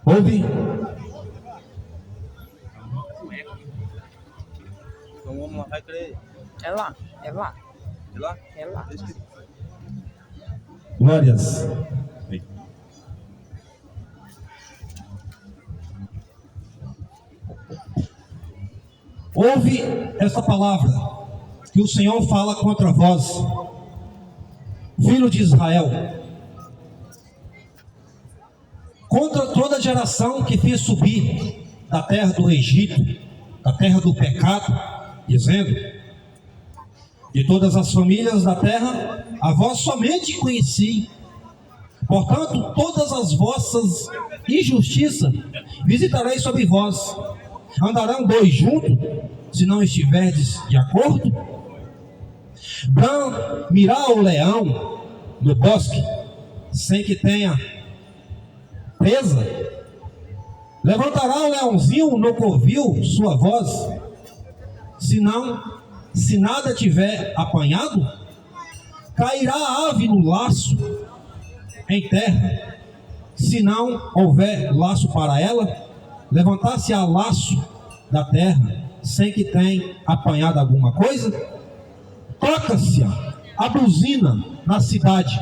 Ouve. Então vamos lá, vai crer. É lá. De lá? É lá. Glórias. Ouve essa palavra que o Senhor fala contra vós, filho de Israel, contra toda geração que fiz subir da terra do Egito, da terra do pecado, dizendo: de todas as famílias da terra, a vós somente conheci. Portanto, todas as vossas injustiças visitarei sobre vós. Andarão dois juntos, se não estiverdes de acordo? Mirar o leão no bosque, sem que tenha presa? Levantará o leãozinho no covil sua voz, se nada tiver apanhado? Cairá a ave no laço em terra, se não houver laço para ela? Levantar-se a laço da terra, sem que tenha apanhado alguma coisa? Toca-se a buzina na cidade,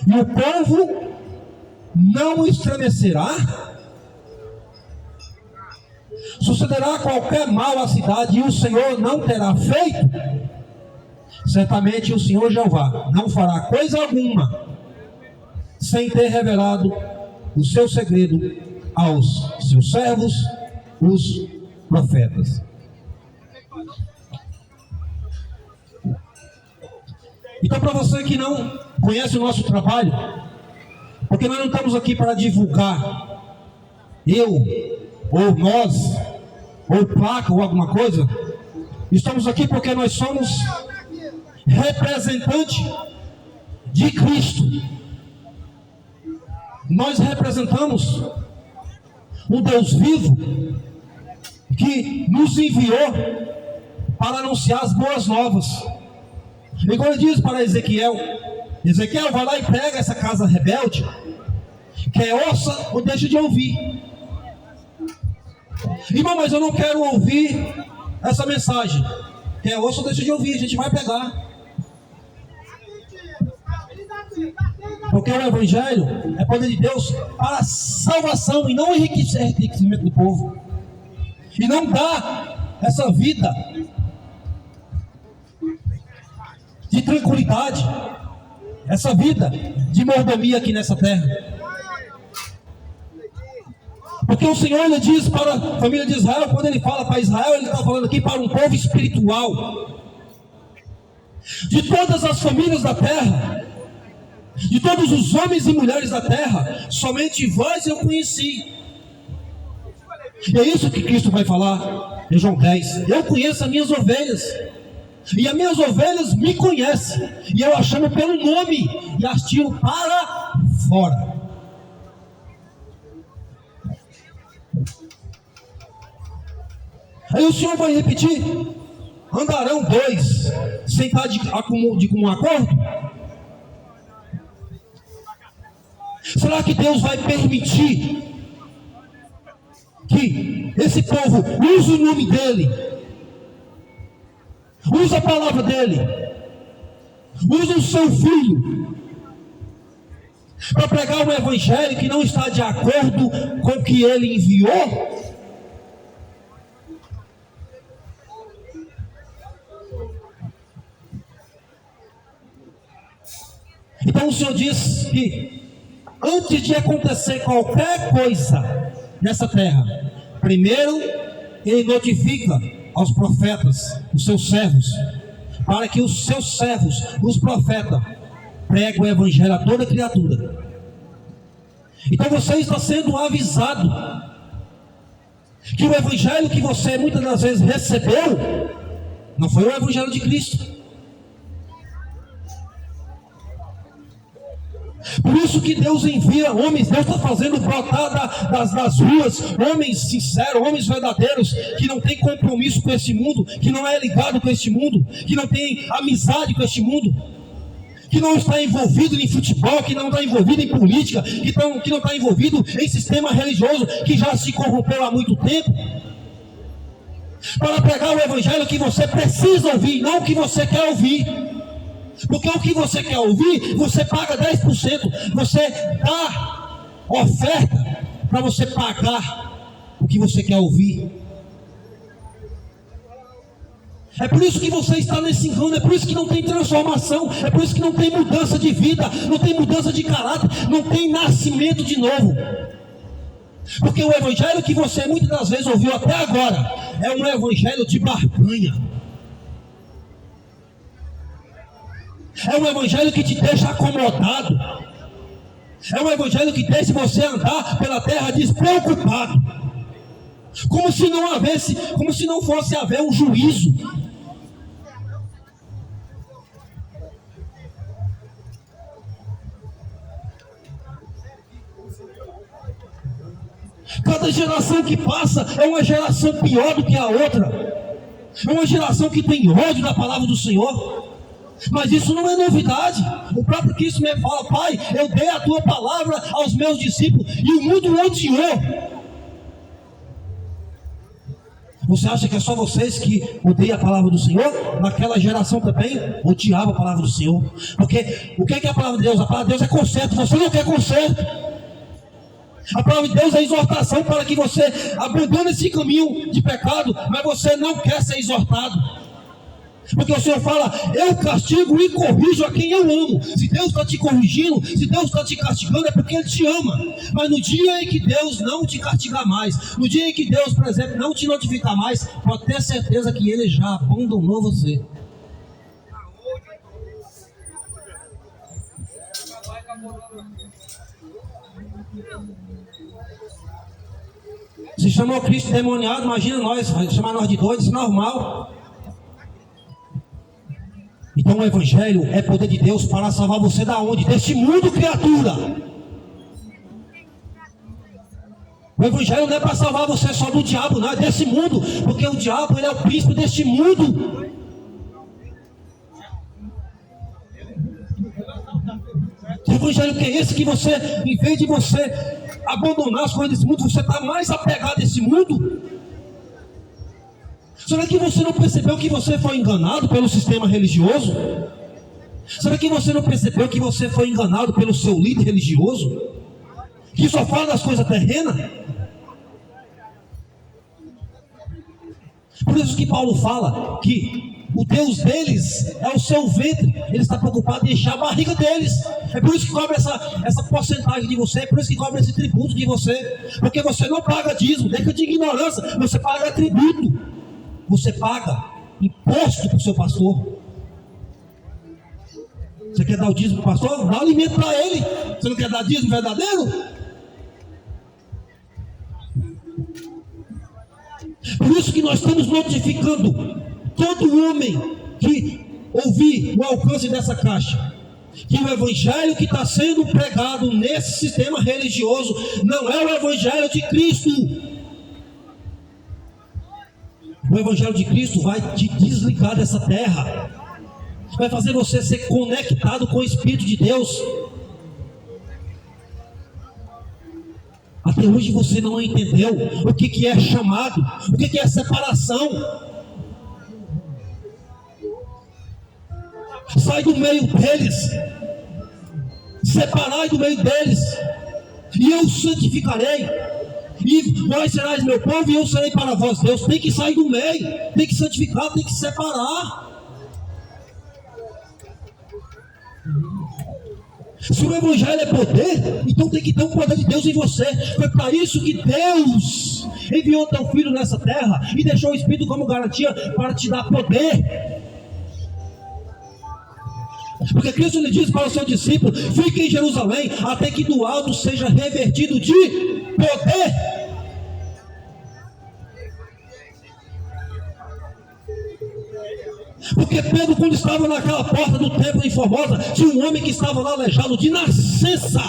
e o povo não estremecerá? Sucederá qualquer mal à cidade, e o Senhor não terá feito? Certamente o Senhor Jeová não fará coisa alguma, sem ter revelado o seu segredo aos seus servos, os profetas. Então, para você que não conhece o nosso trabalho, porque nós não estamos aqui para divulgar, eu, ou nós, ou placa, ou alguma coisa. Estamos aqui porque nós somos representantes de Cristo. Nós representamos um Deus vivo que nos enviou para anunciar as boas novas. Igual ele diz para Ezequiel: Ezequiel, vai lá e pega essa casa rebelde, quer ouça ou deixa de ouvir. Irmão, mas eu não quero ouvir essa mensagem. Quer ouça ou deixa de ouvir, a gente vai pegar. Porque o Evangelho é poder de Deus para a salvação e não enriquecimento do povo. E não dá essa vida de tranquilidade, essa vida de mordomia aqui nessa terra. Porque o Senhor, ele diz para a família de Israel, quando ele fala para Israel, ele está falando aqui para um povo espiritual. De todas as famílias da terra, de todos os homens e mulheres da terra, somente vós eu conheci. E é isso que Cristo vai falar em João 10. Eu conheço as minhas ovelhas, e as minhas ovelhas me conhecem, e eu as chamo pelo nome e as tiro para fora. Aí o Senhor vai repetir: andarão dois sem estar de comum acordo? Será que Deus vai permitir que esse povo use o nome dele, use a palavra dele, use o seu filho para pregar um evangelho que não está de acordo com o que ele enviou? Então o Senhor diz que antes de acontecer qualquer coisa nessa terra, primeiro ele notifica aos profetas, os seus servos, para que os seus servos, os profetas, preguem o evangelho a toda criatura. Então você está sendo avisado que o evangelho que você muitas das vezes recebeu não foi o evangelho de Cristo. Por isso que Deus envia homens, Deus está fazendo brotar das ruas homens sinceros, homens verdadeiros, que não tem compromisso com este mundo, que não é ligado com este mundo, que não tem amizade com este mundo, que não está envolvido em futebol, que não está envolvido em política, que não está envolvido em sistema religioso que já se corrompeu há muito tempo, para pregar o evangelho que você precisa ouvir, não o que você quer ouvir. Porque o que você quer ouvir, você paga 10%, você dá oferta para você pagar o que você quer ouvir. É por isso que você está nesse engano, é por isso que não tem transformação, é por isso que não tem mudança de vida, não tem mudança de caráter, não tem nascimento de novo. Porque o evangelho que você muitas das vezes ouviu até agora é um evangelho de barganha. É um evangelho que te deixa acomodado. É um evangelho que deixa você andar pela terra despreocupado. Como se não fosse haver um juízo. Cada geração que passa é uma geração pior do que a outra. É uma geração que tem ódio da palavra do Senhor. Mas isso não é novidade. O próprio Cristo me fala: Pai, eu dei a tua palavra aos meus discípulos e o mundo odiou. Você acha que é só vocês que odeiam a palavra do Senhor? Naquela geração também odiava a palavra do Senhor. Porque o que é a palavra de Deus? A palavra de Deus é conserto. Você não quer conserto. A palavra de Deus é exortação para que você abandone esse caminho de pecado, mas você não quer ser exortado. Porque o Senhor fala: eu castigo e corrijo a quem eu amo. Se Deus está te corrigindo, se Deus está te castigando, é porque Ele te ama. Mas no dia em que Deus não te castigar mais, no dia em que Deus, por exemplo, não te notificar mais, pode ter certeza que Ele já abandonou você. Se chamou Cristo demoniado, imagina nós, chamar nós de doidos, isso é normal. Então o evangelho é poder de Deus para salvar você da onde? Deste mundo, criatura. O evangelho não é para salvar você só do diabo, não, é desse mundo. Porque o diabo, ele é o príncipe deste mundo. O evangelho que é esse, que você, em vez de você abandonar as coisas desse mundo, você está mais apegado a esse mundo? Será que você não percebeu que você foi enganado pelo sistema religioso? Será que você não percebeu que você foi enganado pelo seu líder religioso? Que só fala das coisas terrenas? Por isso que Paulo fala que o Deus deles é o seu ventre. Ele está preocupado em encher a barriga deles. É por isso que cobra essa porcentagem de você. É por isso que cobra esse tributo de você. Porque você não paga dízimo, deixa de ignorância. Você paga tributo. Você paga imposto para o seu pastor. Você quer dar o dízimo para o pastor? Dá alimento para ele. Você não quer dar dízimo verdadeiro? Por isso que nós estamos notificando todo homem que ouvir o alcance dessa caixa, que o evangelho que está sendo pregado nesse sistema religioso não é o evangelho de Cristo. O evangelho de Cristo vai te desligar dessa terra, vai fazer você ser conectado com o Espírito de Deus. Até hoje você não entendeu o que é chamado, o que é separação. Sai do meio deles, separai do meio deles, e eu santificarei, e vós serás meu povo, e eu serei para vós Deus. Tem que sair do meio, tem que santificar, tem que separar. Se o evangelho é poder, então tem que ter o poder de Deus em você. Foi para isso que Deus enviou teu filho nessa terra e deixou o Espírito como garantia para te dar poder. Porque Cristo lhe diz para o seu discípulo: fique em Jerusalém até que do alto seja revertido de poder. Porque Pedro, quando estava naquela porta do templo em Formosa, tinha um homem que estava lá aleijado de nascença,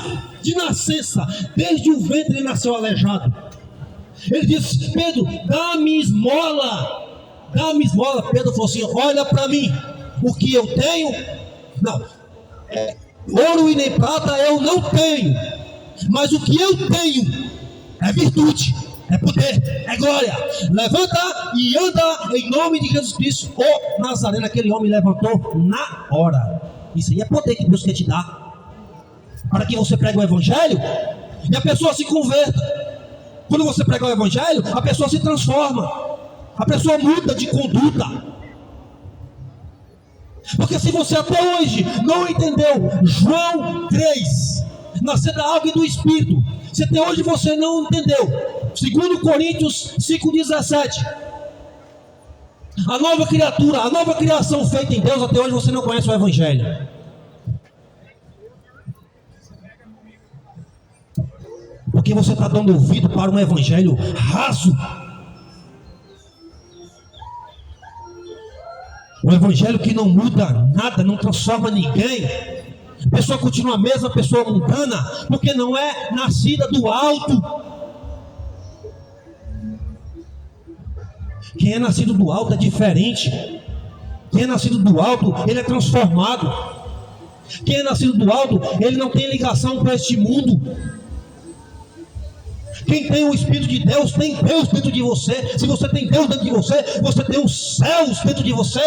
desde o ventre ele nasceu aleijado. Ele disse: Pedro, dá-me esmola, dá-me esmola. Pedro falou assim: olha para mim, o que eu tenho, não, Ouro e nem prata eu não tenho, mas o que eu tenho é virtude, é poder, é glória. Levanta e anda em nome de Jesus Cristo, o Nazareno. Aquele homem levantou na hora. Isso aí é poder que Deus quer te dar, para que você pregue o evangelho e a pessoa se converta. Quando você prega o evangelho, a pessoa se transforma, a pessoa muda de conduta. Porque se você até hoje não entendeu João 3, nascer da água e do Espírito, se até hoje você não entendeu 2 Coríntios 5,17, a nova criatura, a nova criação feita em Deus, até hoje você não conhece o evangelho. Porque você está dando ouvido para um evangelho raso, um evangelho que não muda nada, não transforma ninguém. A pessoa continua a mesma pessoa mundana, porque não é nascida do alto. Quem é nascido do alto é diferente. Quem é nascido do alto, ele é transformado. Quem é nascido do alto, ele não tem ligação com este mundo. Quem tem o Espírito de Deus, tem Deus dentro de você. Se você tem Deus dentro de você, você tem os céus dentro de você.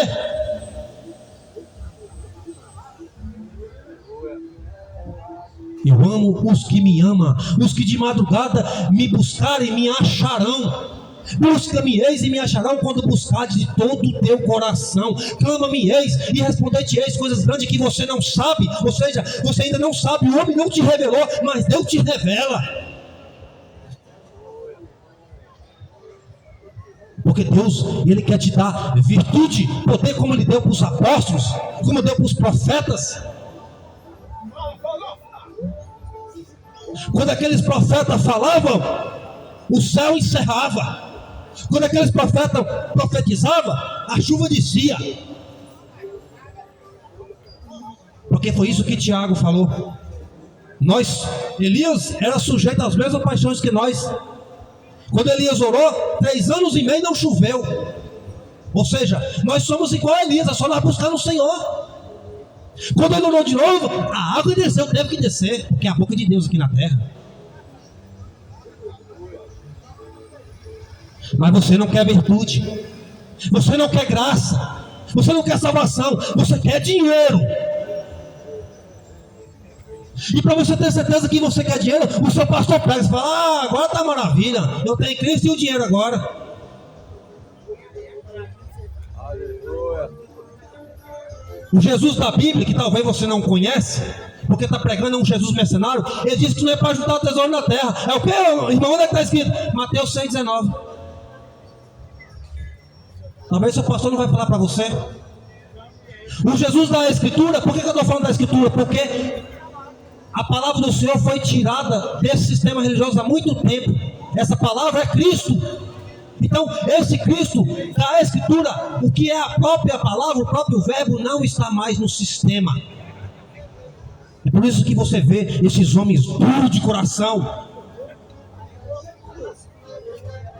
Eu amo os que me amam. Os que de madrugada me buscarem, me acharão. Busca-me-eis e me acharão quando buscardes de todo o teu coração. Clama-me-eis e responder-te-eis coisas grandes que você não sabe. Ou seja, você ainda não sabe, o homem não te revelou, mas Deus te revela. Porque Deus, Ele quer te dar virtude, poder, como Ele deu para os apóstolos, como deu para os profetas. Quando aqueles profetas falavam, o céu encerrava. Quando aqueles profetas profetizavam, a chuva descia. Porque foi isso que Tiago falou. Elias era sujeito às mesmas paixões que nós. Quando Elias orou, 3 anos e meio não choveu. Ou seja, nós somos igual a Elias, é só nós buscar no Senhor. Quando ele orou de novo, a água desceu, teve que descer, porque é a boca de Deus aqui na terra. Mas você não quer virtude, você não quer graça, você não quer salvação, você quer dinheiro. E para você ter certeza que você quer dinheiro, o seu pastor pega e fala: agora está maravilha, eu tenho Cristo e o dinheiro agora. Aleluia. O Jesus da Bíblia, que talvez você não conhece, porque está pregando, é um Jesus mercenário. Ele diz que não é para juntar o tesouro na terra. É o que, irmão? Onde é que está escrito? Mateus 6,19. Talvez seu pastor não vai falar para você. O Jesus da Escritura, por que eu estou falando da Escritura? Porque a palavra do Senhor foi tirada desse sistema religioso há muito tempo. Essa palavra é Cristo. Então, esse Cristo da Escritura, o que é a própria palavra, o próprio verbo, não está mais no sistema. É por isso que você vê esses homens duros de coração,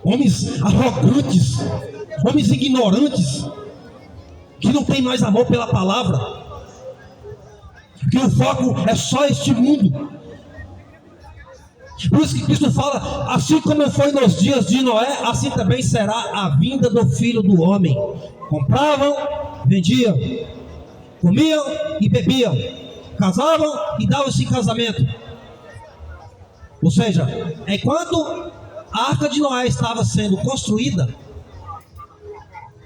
homens arrogantes, homens ignorantes, que não tem mais amor pela palavra, que o foco é só este mundo. Por isso que Cristo fala: assim como foi nos dias de Noé, assim também será a vinda do Filho do Homem. Compravam, vendiam, comiam e bebiam, casavam e davam-se em casamento. Ou seja, enquanto a arca de Noé estava sendo construída,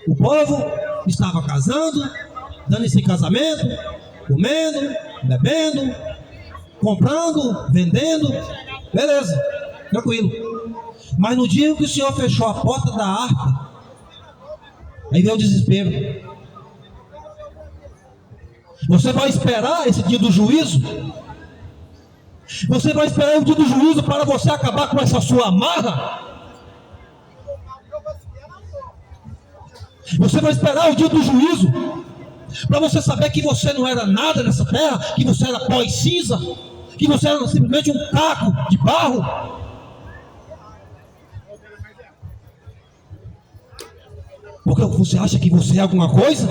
o povo estava casando, dando-se em casamento, comendo, bebendo, comprando, vendendo. Beleza, tranquilo. Mas no dia que o Senhor fechou a porta da arca, aí veio o desespero. Você vai esperar esse dia do juízo? Você vai esperar o dia do juízo para você acabar com essa sua amarra? Você vai esperar o dia do juízo para você saber que você não era nada nessa terra, que você era pó e cinza, que você era simplesmente um caco de barro? Porque você acha que você é alguma coisa?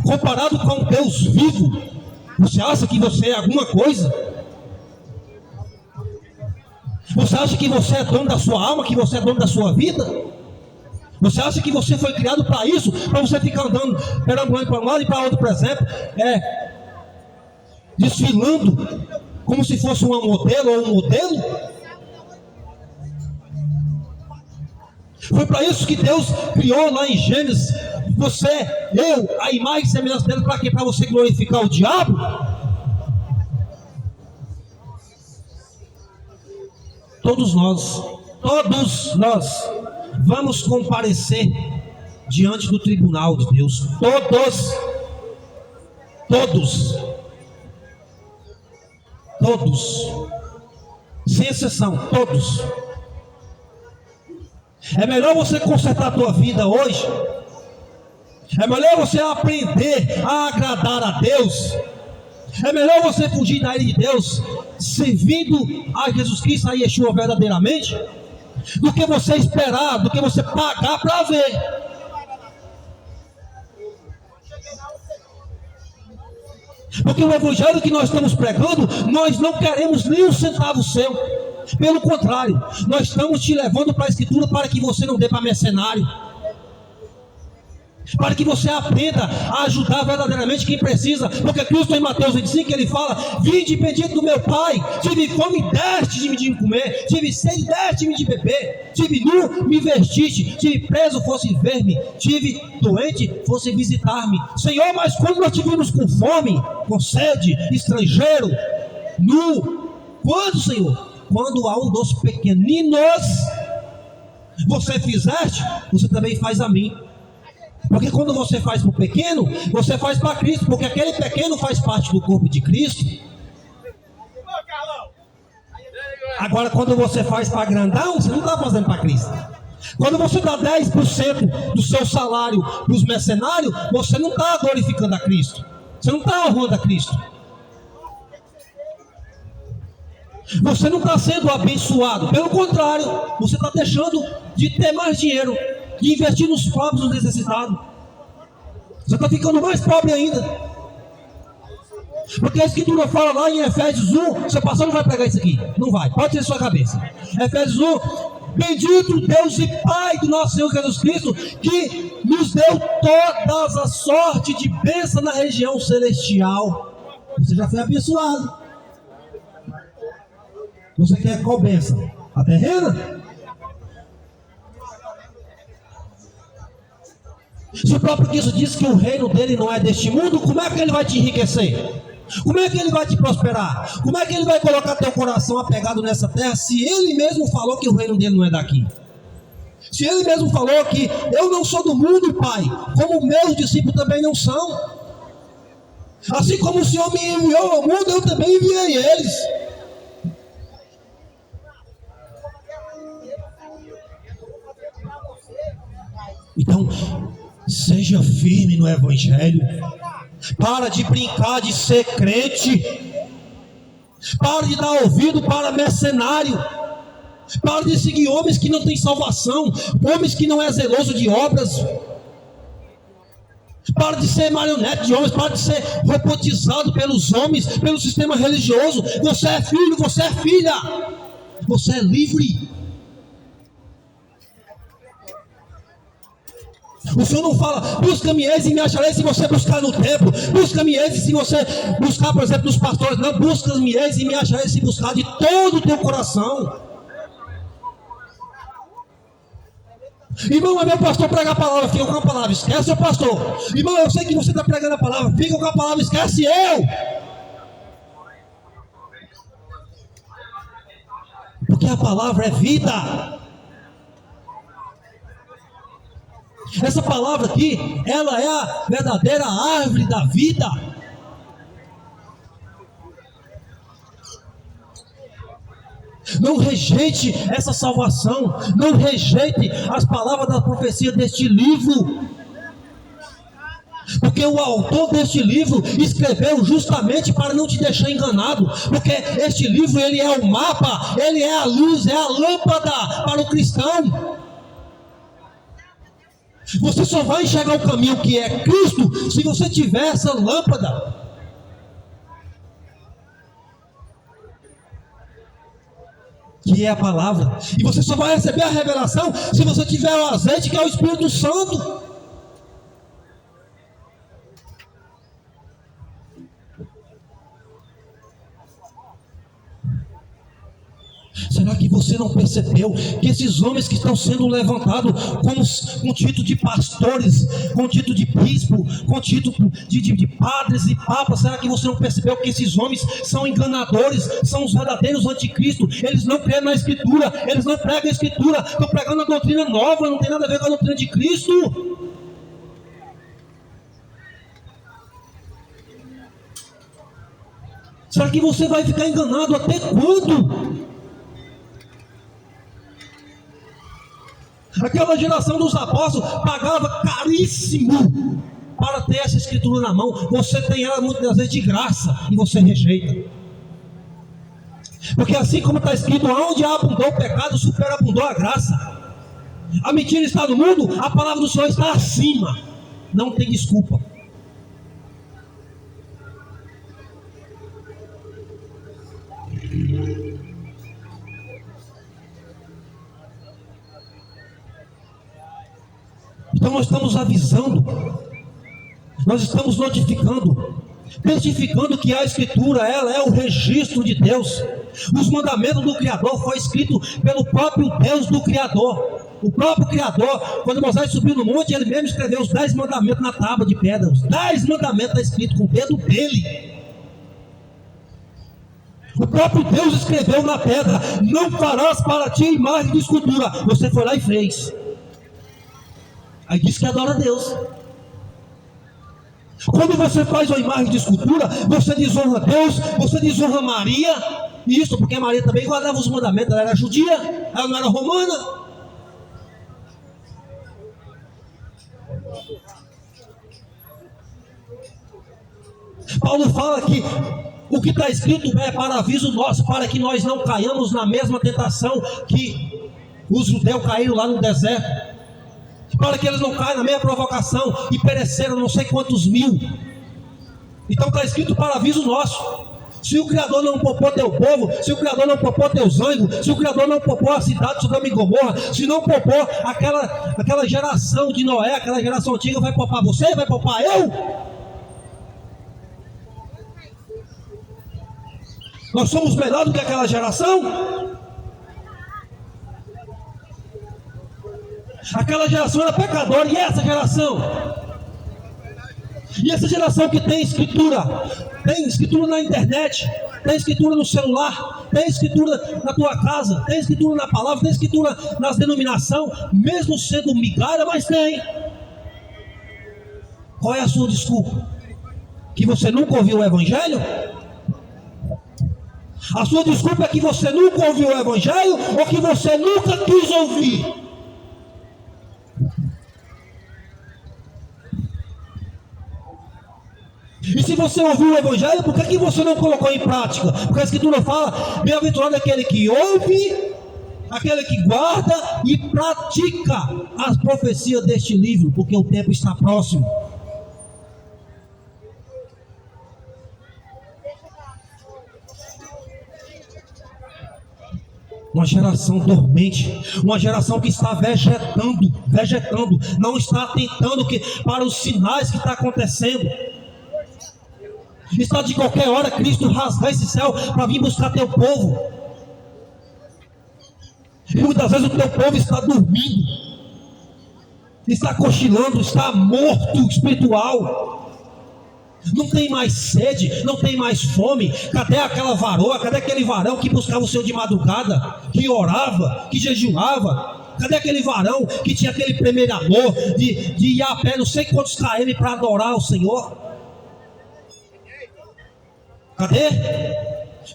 Comparado com Deus vivo, Você acha que você é alguma coisa? Você acha que você é dono da sua alma, que você é dono da sua vida? Você acha que você foi criado para isso? Para você ficar andando, perambulando para um lado e para outro, por exemplo, desfilando como se fosse uma modelo ou um modelo? Foi para isso que Deus criou lá em Gênesis você, eu, a imagem e semelhança dele. Para quê? Para você glorificar o diabo? Todos nós vamos comparecer diante do tribunal de Deus. Todos, sem exceção, todos. É melhor você consertar a tua vida hoje. É melhor você aprender a agradar a Deus. É melhor você fugir da ira de Deus, servindo a Jesus Cristo, a Yeshua verdadeiramente, do que você esperar, do que você pagar para ver. Porque o evangelho que nós estamos pregando, nós não queremos nem um centavo seu. Pelo contrário, nós estamos te levando para a Escritura para que você não dê para mercenário, para que você aprenda a ajudar verdadeiramente quem precisa. Porque Cristo em Mateus 25 ele fala: vinde bendito do meu Pai, tive fome, deste-me de comer, tive sede, deste-me de beber, tive nu, me vestiste, tive preso, fosse ver-me, tive doente, fosse visitar-me. Senhor, mas quando nós tivemos com fome, com sede, estrangeiro, nu? Quando, Senhor? Quando a um dos pequeninos você fizeste, você também faz a mim. Porque quando você faz para o pequeno, você faz para Cristo, porque aquele pequeno faz parte do corpo de Cristo. Agora, quando você faz para grandão, você não está fazendo para Cristo. Quando você dá 10% do seu salário para os mercenários, você não está glorificando a Cristo, você não está honrando a Cristo, você não está sendo abençoado. Pelo contrário, você está deixando de ter mais dinheiro, de investir nos pobres, nos necessitados. Você está ficando mais pobre ainda. Porque a Escritura fala lá em Efésios 1. Seu pastor não vai pregar isso aqui, não vai, pode ter sua cabeça. Efésios 1: bendito Deus e Pai do nosso Senhor Jesus Cristo, que nos deu toda a sorte de bênção na região celestial. Você já foi abençoado. Você quer qual bênção? A terrena? Se o próprio Cristo diz que o reino dele não é deste mundo, como é que ele vai te enriquecer? Como é que ele vai te prosperar? Como é que ele vai colocar teu coração apegado nessa terra, se ele mesmo falou que o reino dele não é daqui? Se ele mesmo falou que eu não sou do mundo, Pai, como meus discípulos também não são. Assim como o Senhor me enviou ao mundo, eu também enviei eles. Então, seja firme no Evangelho. Para de brincar de ser crente. Para de dar ouvido para mercenário. Para de seguir homens que não têm salvação, homens que não é zeloso de obras. Para de ser marionete de homens, para de ser robotizado pelos homens, pelo sistema religioso. Você é filho, você é filha, você é livre. O Senhor não fala: busca-me eis e me acharei se você buscar no templo, busca-me eis se você buscar, por exemplo, nos pastores. Não, busca-me eis e me acharei se buscar de todo o teu coração. Irmão, é meu pastor pregar a palavra, fica com a palavra, esquece o pastor. Irmão, eu sei que você está pregando a palavra, fica com a palavra, esquece eu. Porque a palavra é vida. Essa palavra aqui, ela é a verdadeira árvore da vida. Não rejeite essa salvação, não rejeite as palavras da profecia deste livro, porque o autor deste livro escreveu justamente para não te deixar enganado, porque este livro, ele é o mapa, ele é a luz, é a lâmpada para o cristão. Você só vai enxergar o caminho que é Cristo se você tiver essa lâmpada. que é a palavra. E você só vai receber a revelação se você tiver o azeite, que é o Espírito Santo. Será que você não percebeu que esses homens que estão sendo levantados com título de pastores, com título de bispo, com título de padres e papas, será que você não percebeu que esses homens são enganadores, são os verdadeiros anticristos? Eles não creem na Escritura, eles não pregam a Escritura, estão pregando a doutrina nova, não tem nada a ver com a doutrina de Cristo. Será que você vai ficar enganado até quando? Aquela geração dos apóstolos pagava caríssimo para ter essa escritura na mão. Você tem ela muitas vezes de graça e você rejeita. Porque assim como está escrito, onde abundou o pecado, superabundou a graça. A mentira está no mundo, a palavra do Senhor está acima. Não tem desculpa. Então nós estamos avisando, nós estamos notificando, testificando que a Escritura, ela é o registro de Deus. Os mandamentos do Criador foram escritos pelo próprio Deus do Criador. O próprio Criador, quando Moisés subiu no monte, ele mesmo escreveu os 10 mandamentos na tábua de pedra. Os 10 mandamentos estão escritos com o dedo dele. O próprio Deus escreveu na pedra: não farás para ti imagem de escultura. Você foi lá e fez. Aí diz que adora a Deus. Quando você faz uma imagem de escultura, você desonra Deus, você desonra Maria. Isso porque Maria também guardava os mandamentos. Ela era judia, ela não era romana. Paulo fala que o que está escrito é para aviso nosso, para que nós não caiamos na mesma tentação que os judeus caíram lá no deserto, para que eles não caiam na mesma provocação e pereceram não sei quantos mil. Então está escrito para aviso nosso. Se o Criador não poupou teu povo, se o Criador não poupou teus anjos, se o Criador não poupou a cidade de Sodoma e Gomorra, se não poupou aquela geração de Noé, aquela geração antiga, vai poupar você? Vai poupar eu? Nós somos melhores do que aquela geração? Aquela geração era pecadora, e essa geração? E essa geração que tem escritura na internet, tem escritura no celular, tem escritura na tua casa, tem escritura na palavra, tem escritura nas denominações, mesmo sendo migalha, mas tem. Qual é a sua desculpa? Que você nunca ouviu o Evangelho? A sua desculpa é que você nunca ouviu o Evangelho ou que você nunca quis ouvir? E se você ouviu o Evangelho, por que você não colocou em prática? Porque a Escritura fala: bem-aventurado é aquele que ouve, aquele que guarda e pratica as profecias deste livro, porque o tempo está próximo. Uma geração dormente, uma geração que está vegetando, não está atentando para os sinais que estão acontecendo. Está de qualquer hora Cristo rasgar esse céu para vir buscar teu povo. E muitas vezes o teu povo está dormindo, está cochilando, está morto espiritual. Não tem mais sede, não tem mais fome. Cadê aquela varoa, cadê aquele varão que buscava o Senhor de madrugada, que orava, que jejuava? Cadê aquele varão que tinha aquele primeiro amor de ir a pé não sei quantos km para adorar o Senhor? Cadê?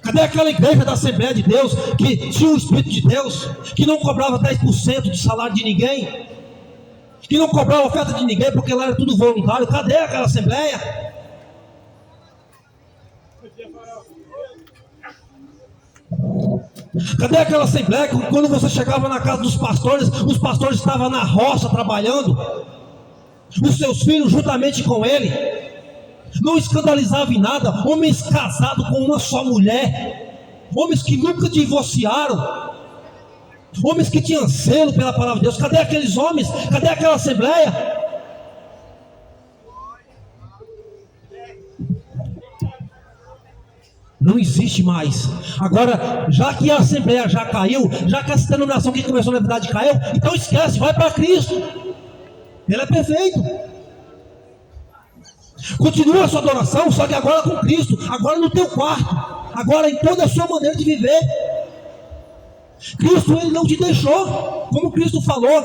Cadê aquela igreja da Assembleia de Deus que tinha o Espírito de Deus, que não cobrava 10% de salário de ninguém, que não cobrava oferta de ninguém porque lá era tudo voluntário? Cadê aquela Assembleia? Cadê aquela Assembleia que quando você chegava na casa dos pastores, os pastores estavam na roça trabalhando, os seus filhos juntamente com ele, não escandalizavam em nada, homens casados com uma só mulher, homens que nunca divorciaram, Homens que tinham zelo pela palavra de Deus. Cadê aqueles homens? Cadê aquela assembleia? Não existe mais. Agora, já que a assembleia já caiu, já que essa denominação que começou na verdade caiu, então esquece, vai para Cristo. Ele é perfeito. Continua a sua adoração, só que agora com Cristo, agora no teu quarto, agora em toda a sua maneira de viver. Cristo, ele não te deixou, como Cristo falou,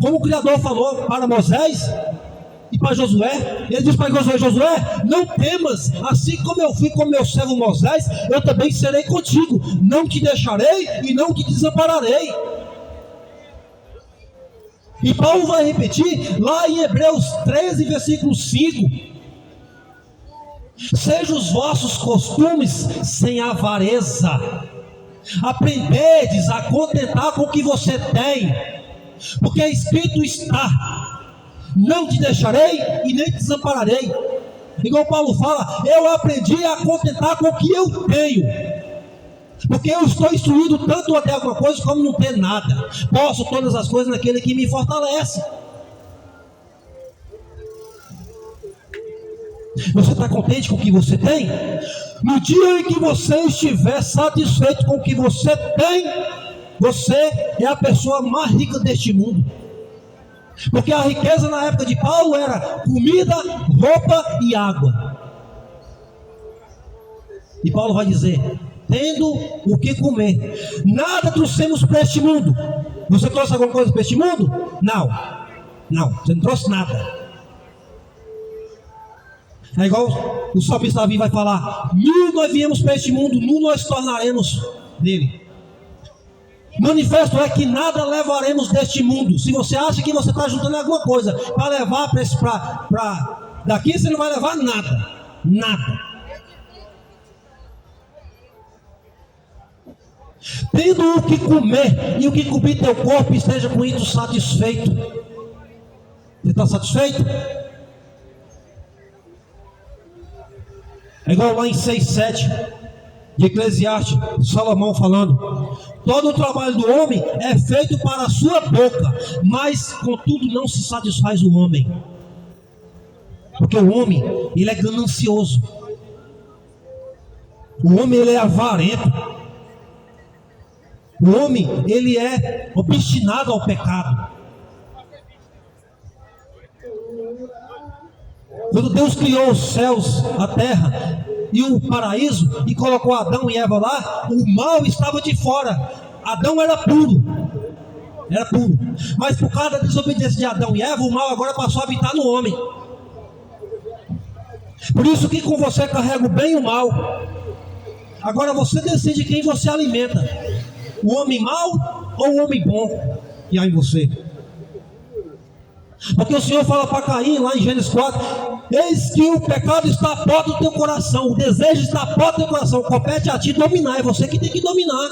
como o Criador falou para Moisés e para Josué. Ele diz para Josué: Josué, não temas, assim como eu fui com meu servo Moisés, eu também serei contigo, não te deixarei e não te desampararei. E Paulo vai repetir lá em Hebreus 13, versículo 5: sejam os vossos costumes sem avareza, aprendedes a contentar com o que você tem, porque escrito está: não te deixarei e nem te desampararei. Igual Paulo fala, eu aprendi a contentar com o que eu tenho, porque eu estou instruído tanto a ter alguma coisa como não ter nada. Posso todas as coisas naquele que me fortalece. Você está contente com o que você tem? No dia em que você estiver satisfeito com o que você tem, você é a pessoa mais rica deste mundo. Porque a riqueza na época de Paulo era comida, roupa e água. E Paulo vai dizer: tendo o que comer, nada trouxemos para este mundo. Você trouxe alguma coisa para este mundo? Não, você não trouxe nada. É igual o salmista Davi vai falar: nu nós viemos para este mundo, nu nós tornaremos dele. Manifesto é que nada levaremos deste mundo. Se você acha que você está juntando alguma coisa para levar para daqui, você não vai levar nada. Tendo o que comer e o que cobrir teu corpo, esteja com isso satisfeito. Você está satisfeito? É igual lá em 6:7 de Eclesiastes, Salomão falando: todo o trabalho do homem é feito para a sua boca, mas contudo não se satisfaz o homem. Porque o homem, ele é ganancioso. O homem, ele é avarento. O homem, ele é obstinado ao pecado. Quando Deus criou os céus, a terra e o paraíso, e colocou Adão e Eva lá, o mal estava de fora. Adão era puro, mas por causa da desobediência de Adão e Eva, o mal agora passou a habitar no homem. Por isso que com você carrega o bem e o mal. Agora você decide quem você alimenta: o homem mau ou o homem bom que há em você. Porque o Senhor fala para Caim lá em Gênesis 4: eis que o pecado está à porta do teu coração, o desejo está à porta do teu coração, compete a ti dominar, é você que tem que dominar.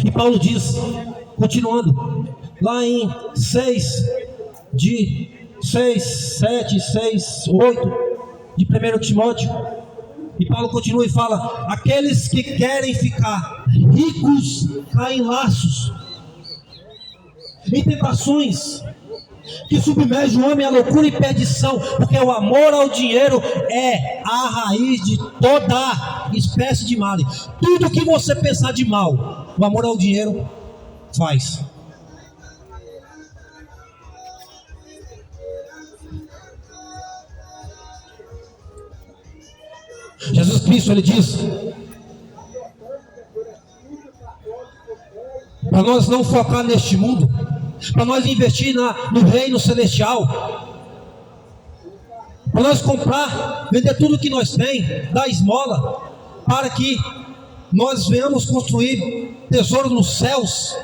E Paulo diz, continuando, lá em 6, 7, 6, 8 de 1 Timóteo, e Paulo continua e fala: aqueles que querem ficar ricos caem em laços, em tentações que submerge o homem à loucura e perdição, porque o amor ao dinheiro é a raiz de toda espécie de mal. Tudo que você pensar de mal, o amor ao dinheiro faz. Jesus Cristo, ele diz para nós não focar neste mundo, para nós investir no reino celestial, para nós comprar, vender tudo que nós temos, dar esmola, para que nós venhamos construir tesouro nos céus,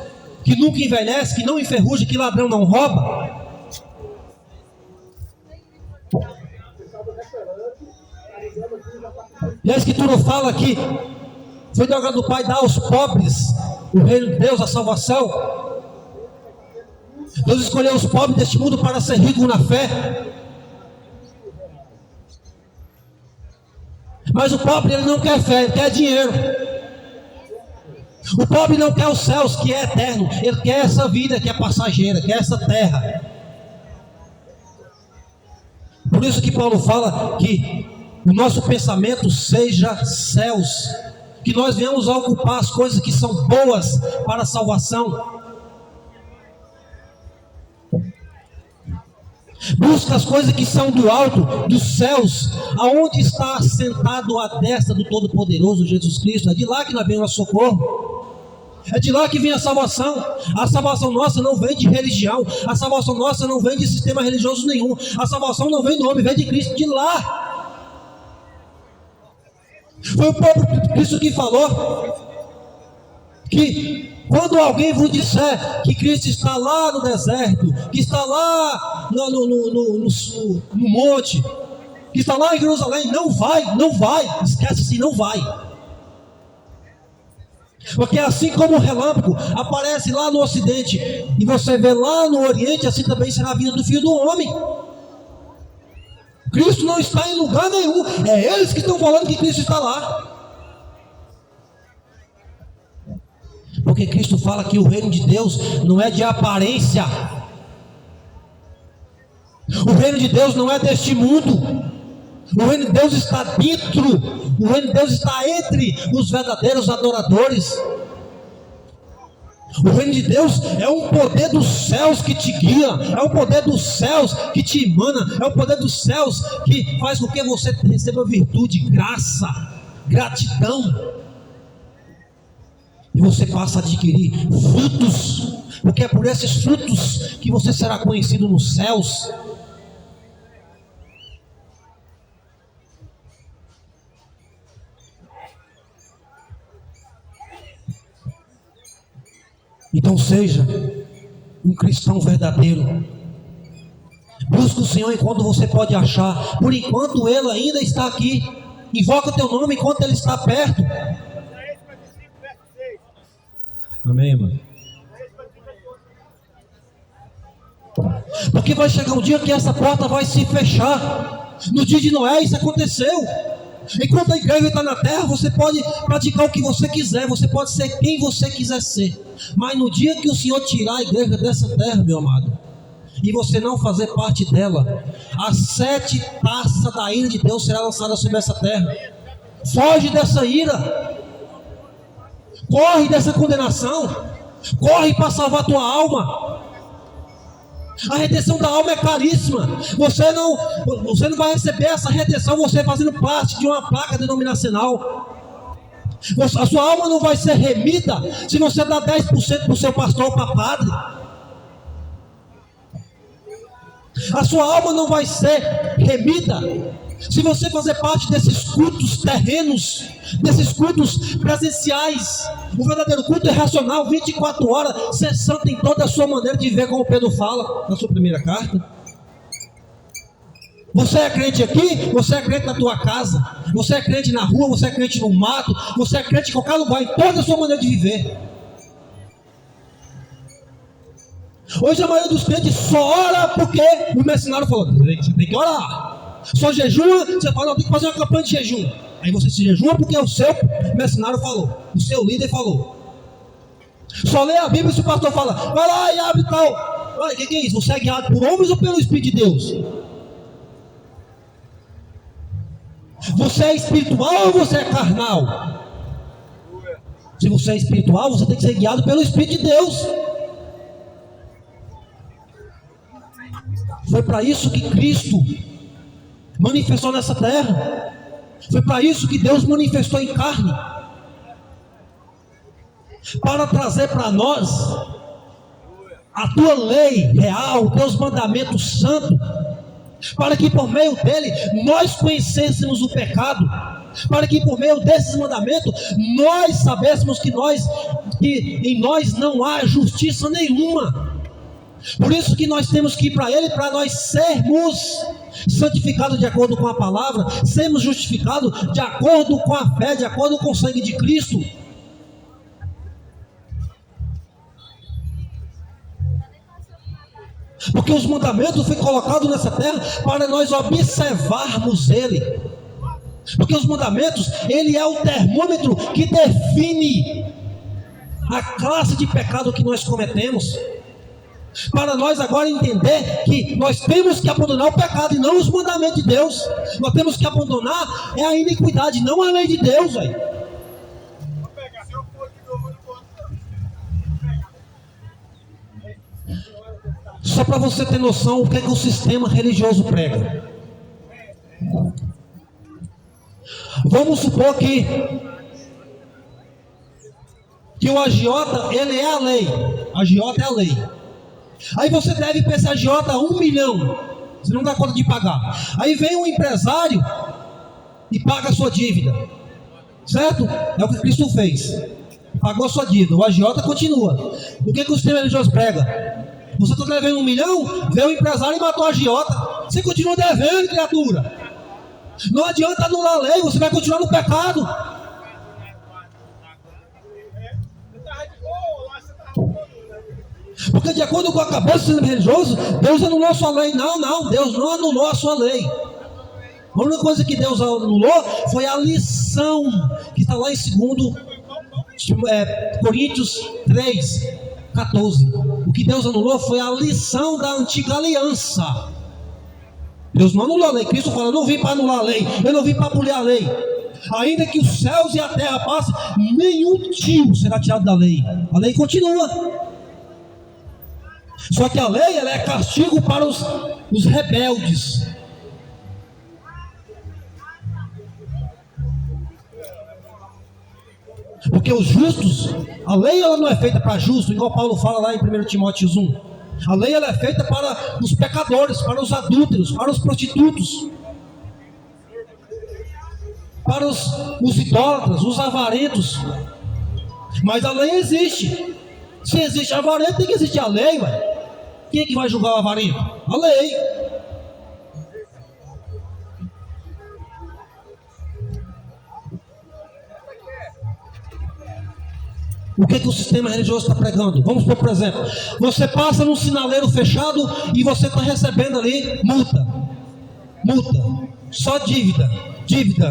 que nunca envelhece, que não enferruja, que ladrão não rouba. E a Escritura fala que foi da obra do Pai dar aos pobres o reino de Deus, a salvação. Deus escolheu os pobres deste mundo para ser ricos na fé. Mas o pobre, ele não quer fé, ele quer dinheiro. O pobre não quer os céus, que é eterno. Ele quer essa vida que é passageira, quer essa terra. Por isso que Paulo fala que o nosso pensamento seja céus, que nós venhamos a ocupar as coisas que são boas para a salvação. Busca as coisas que são do alto, dos céus, aonde está assentado a destra do Todo-Poderoso Jesus Cristo. É de lá que nós vem o nosso socorro. É de lá que vem a salvação. A salvação nossa não vem de religião. A salvação nossa não vem de sistema religioso nenhum. A salvação não vem do homem, vem de Cristo, de lá. Foi o próprio Cristo que falou que quando alguém vos disser que Cristo está lá no deserto, que está lá no monte, que está lá em Jerusalém, não vai, esquece assim, não vai. Porque assim como o relâmpago aparece lá no ocidente e você vê lá no oriente, assim também será a vida do Filho do Homem. Cristo não está em lugar nenhum, é eles que estão falando que Cristo está lá. Porque Cristo fala que o reino de Deus não é de aparência. O reino de Deus não é deste mundo. O reino de Deus está dentro. O reino de Deus está entre os verdadeiros adoradores. O reino de Deus é um poder dos céus que te guia, é um poder dos céus que te emana, é um poder dos céus que faz com que você receba virtude, graça, gratidão. E você passa a adquirir frutos, porque é por esses frutos que você será conhecido nos céus. Então seja um cristão verdadeiro. Busque o Senhor enquanto você pode achar. Por enquanto Ele ainda está aqui. Invoca o teu nome enquanto Ele está perto. Amém, irmão? Porque vai chegar um dia que essa porta vai se fechar. No dia de Noé isso aconteceu. Enquanto a igreja está na terra, você pode praticar o que você quiser, você pode ser quem você quiser ser. Mas no dia que o Senhor tirar a igreja dessa terra, meu amado, e você não fazer parte dela, as 7 taças da ira de Deus serão lançadas sobre essa terra. Foge dessa ira. Corre dessa condenação. Corre para salvar a tua alma. A redenção da alma é caríssima. Você não vai receber essa redenção você fazendo parte de uma placa denominacional. A sua alma não vai ser remida se você dá 10% para o seu pastor ou para padre. A sua alma não vai ser remida se você fazer parte desses cultos terrenos, desses cultos presenciais. O verdadeiro culto é racional, 24 horas, cessante em toda a sua maneira de viver, como Pedro fala na sua primeira carta. Você é crente aqui, você é crente na tua casa, você é crente na rua, você é crente no mato, você é crente em qualquer lugar, em toda a sua maneira de viver. Hoje a maioria dos crentes só ora porque o mercenário falou, você tem que orar. Só jejua, você fala, não, tem que fazer uma campanha de jejum. Aí você se jejua porque o seu mercenário falou, o seu líder falou. Só lê a Bíblia se o pastor fala, vai lá e abre tal. Olha, o que é isso? Você é guiado por homens ou pelo Espírito de Deus? Você é espiritual ou você é carnal? Se você é espiritual, você tem que ser guiado pelo Espírito de Deus. Foi para isso que Cristo manifestou nessa terra. Foi para isso que Deus manifestou em carne, para trazer para nós a tua lei real, os teus mandamentos santos, para que por meio dele nós conhecêssemos o pecado, para que por meio desses mandamentos nós sabêssemos que em nós não há justiça nenhuma. Por isso que nós temos que ir para Ele, para nós sermos santificados de acordo com a palavra, sermos justificados de acordo com a fé, de acordo com o sangue de Cristo. Porque os mandamentos foram colocados nessa terra para nós observarmos Ele. Porque os mandamentos, ele é o termômetro que define a classe de pecado que nós cometemos. Para nós agora entender que nós temos que abandonar o pecado e não os mandamentos de Deus. Nós temos que abandonar a iniquidade, não a lei de Deus, velho. Só para você ter noção o que é que o sistema religioso prega. Vamos supor que o agiota, ele é a lei. A agiota é a lei. Aí você deve para esse agiota 1 milhão. Você não dá conta de pagar. Aí vem um empresário e paga a sua dívida. Certo? É o que Cristo fez. Pagou a sua dívida. O agiota continua. O que o sistema religioso prega? Você está devendo 1 milhão, veio o empresário e matou a agiota. Você continua devendo, criatura. Não adianta anular a lei, você vai continuar no pecado. Porque de acordo com a cabeça do sistema religioso, Deus anulou a sua lei. Não, Deus não anulou a sua lei. A única coisa que Deus anulou foi a lição que está lá em 2 Coríntios 3:14. O que Deus anulou foi a lição da antiga aliança. Deus não anulou a lei. Cristo fala: eu não vim para anular a lei, eu não vim para abolir a lei. Ainda que os céus e a terra passem, nenhum tio será tirado da lei. A lei continua. Só que a lei, ela é castigo para os rebeldes. Porque os justos, a lei ela não é feita para justos, igual Paulo fala lá em 1 Timóteo 1. A lei ela é feita para os pecadores, para os adúlteros, para os prostitutos, para os idólatras, os avarentos. Mas a lei existe. Se existe avarento, tem que existir a lei, ué. Quem é que vai julgar o avarento? A lei. O que o sistema religioso está pregando? Vamos por exemplo, você passa num sinaleiro fechado e você está recebendo ali multa, só dívida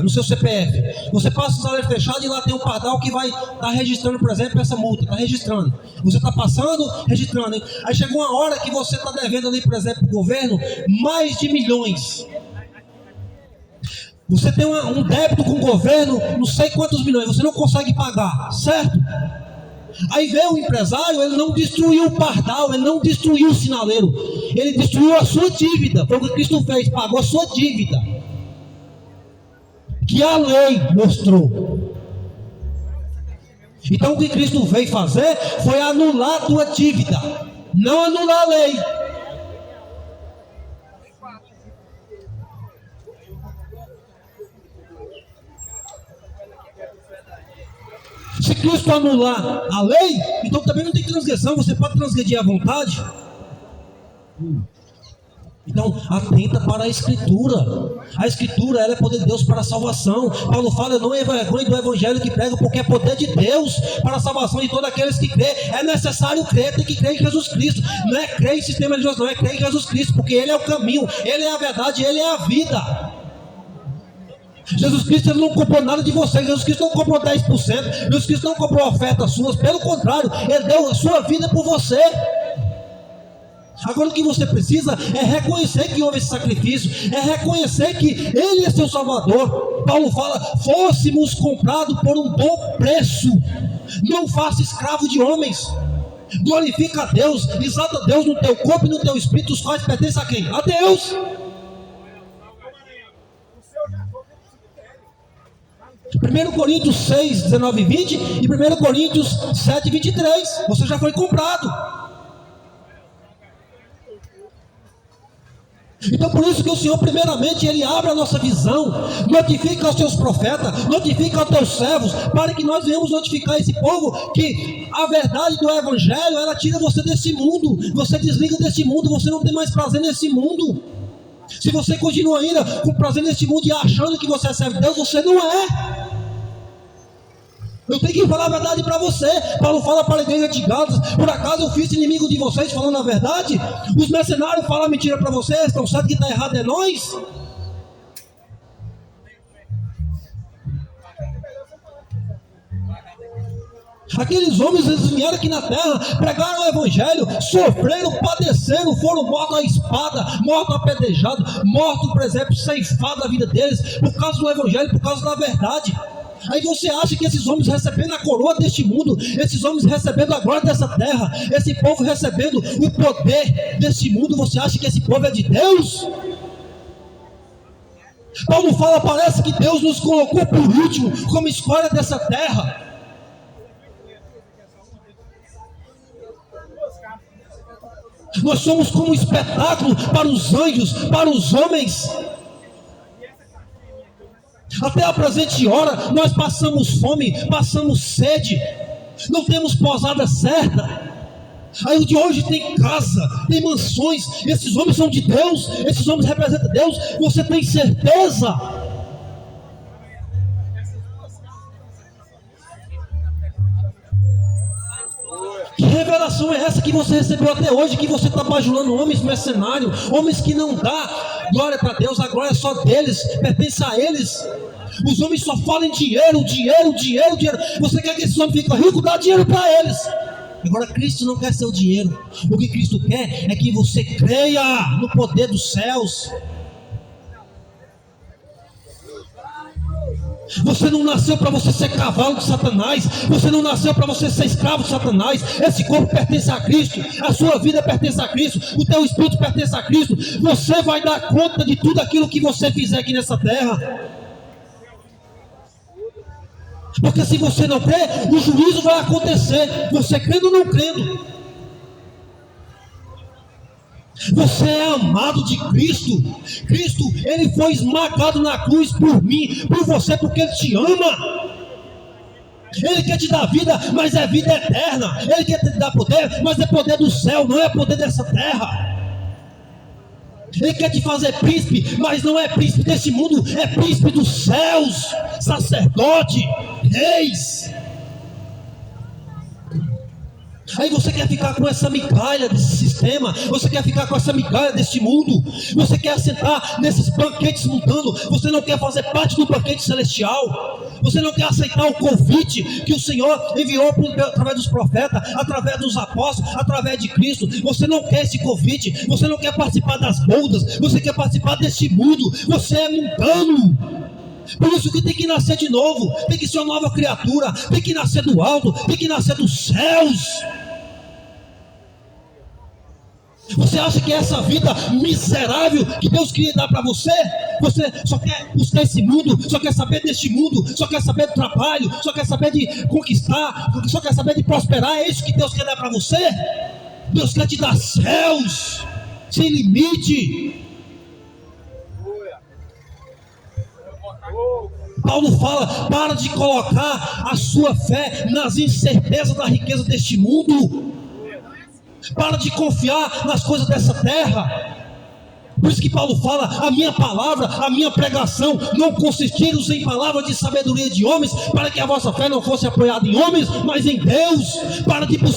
no seu CPF. Você passa no sinaleiro fechado e lá tem um pardal que vai estar registrando, por exemplo, essa multa, está registrando. Você está passando, registrando. Hein? Aí chegou uma hora que você está devendo ali, por exemplo, para o governo, mais de milhões. Você tem um débito com o governo, não sei quantos milhões, você não consegue pagar, certo? Aí veio o empresário, ele não destruiu o pardal, ele não destruiu o sinaleiro, ele destruiu a sua dívida. Foi o que Cristo fez, pagou a sua dívida, que a lei mostrou. Então o que Cristo veio fazer foi anular a tua dívida, não anular a lei. Se Cristo anular a lei, então também não tem transgressão, você pode transgredir à vontade. Então, atenta para a Escritura. A Escritura, ela é poder de Deus para a salvação. Paulo fala: não é vergonha do Evangelho que prega, porque é poder de Deus para a salvação de todos aqueles que crê. É necessário crer, tem que crer em Jesus Cristo. Não é crer em sistema religioso, não é crer em Jesus Cristo, porque Ele é o caminho, Ele é a verdade, Ele é a vida. Jesus Cristo ele não comprou nada de você. Jesus Cristo não comprou 10%. Jesus Cristo não comprou ofertas suas. Pelo contrário, Ele deu a sua vida por você. Agora o que você precisa é reconhecer que houve esse sacrifício, é reconhecer que Ele é seu Salvador. Paulo fala: fôssemos comprados por um bom preço. Não faça escravo de homens. Glorifica a Deus, exalta a Deus no teu corpo e no teu espírito, os quais pertencem a quem? A Deus. 1 Coríntios 6, 19 e 20 e 1 Coríntios 7, 23. Você já foi comprado. Então por isso que o Senhor primeiramente Ele abre a nossa visão, notifica aos seus profetas, notifica aos teus servos, para que nós venhamos notificar esse povo que a verdade do Evangelho, ela tira você desse mundo. Você desliga desse mundo, você não tem mais prazer nesse mundo. Se você continua ainda com prazer nesse mundo e achando que você serve Deus, você não é. Eu tenho que falar a verdade para você. Paulo fala para a igreja de Gálatas: por acaso eu fiz inimigo de vocês falando a verdade? Os mercenários falam mentira para vocês, estão certo que está errado é nós? Aqueles homens, eles vieram aqui na terra, pregaram o evangelho, sofreram, padeceram, foram mortos à espada, mortos apedrejados, mortos, por exemplo, ceifados a vida deles, por causa do evangelho, por causa da verdade. Aí você acha que esses homens recebendo a coroa deste mundo, esses homens recebendo a glória dessa terra, esse povo recebendo o poder deste mundo, você acha que esse povo é de Deus? Paulo fala, parece que Deus nos colocou por último, como escolha dessa terra. Nós somos como um espetáculo para os anjos, para os homens. Até a presente hora, nós passamos fome, passamos sede, não temos posada certa. Aí o de hoje tem casa, tem mansões. Esses homens são de Deus, esses homens representam Deus. Você tem certeza? Que revelação é essa que você recebeu até hoje, que você está bajulando homens mercenários, homens que não dá glória para Deus? A glória é só deles, pertence a eles. Os homens só falam em dinheiro, dinheiro, dinheiro, dinheiro. Você quer que esses homens fiquem ricos? Dá dinheiro para eles. Agora Cristo não quer seu dinheiro. O que Cristo quer é que você creia no poder dos céus. Você não nasceu para você ser cavalo de Satanás. Você não nasceu para você ser escravo de Satanás. Esse corpo pertence a Cristo. A sua vida pertence a Cristo. O teu espírito pertence a Cristo. Você vai dar conta de tudo aquilo que você fizer aqui nessa terra. Porque se você não crê, o juízo vai acontecer. Você crendo ou não crendo. Você é amado de Cristo. Cristo, Ele foi esmagado na cruz por mim, por você, porque Ele te ama. Ele quer te dar vida, mas é vida eterna. Ele quer te dar poder, mas é poder do céu, não é poder dessa terra. Ele quer te fazer príncipe, mas não é príncipe desse mundo, é príncipe dos céus, sacerdote, reis. Aí você quer ficar com essa migalha desse sistema, você quer ficar com essa migalha deste mundo, você quer assentar nesses banquetes mundanos, você não quer fazer parte do banquete celestial, você não quer aceitar o convite que o Senhor enviou através dos profetas, através dos apóstolos, através de Cristo. Você não quer esse convite, você não quer participar das bodas, você quer participar deste mundo, você é mundano. Por isso que tem que nascer de novo, tem que ser uma nova criatura, tem que nascer do alto, tem que nascer dos céus. Você acha que essa vida miserável que Deus queria dar para você, você só quer buscar esse mundo, só quer saber deste mundo, só quer saber do trabalho, só quer saber de conquistar, só quer saber de prosperar? É isso que Deus quer dar para você? Deus quer te dar céus sem limite. Paulo fala, para de colocar a sua fé nas incertezas da riqueza deste mundo. Para de confiar nas coisas dessa terra. Por isso que Paulo fala, a minha palavra, a minha pregação não consistiram em palavras de sabedoria de homens, para que a vossa fé não fosse apoiada em homens, mas em Deus. Para de buscar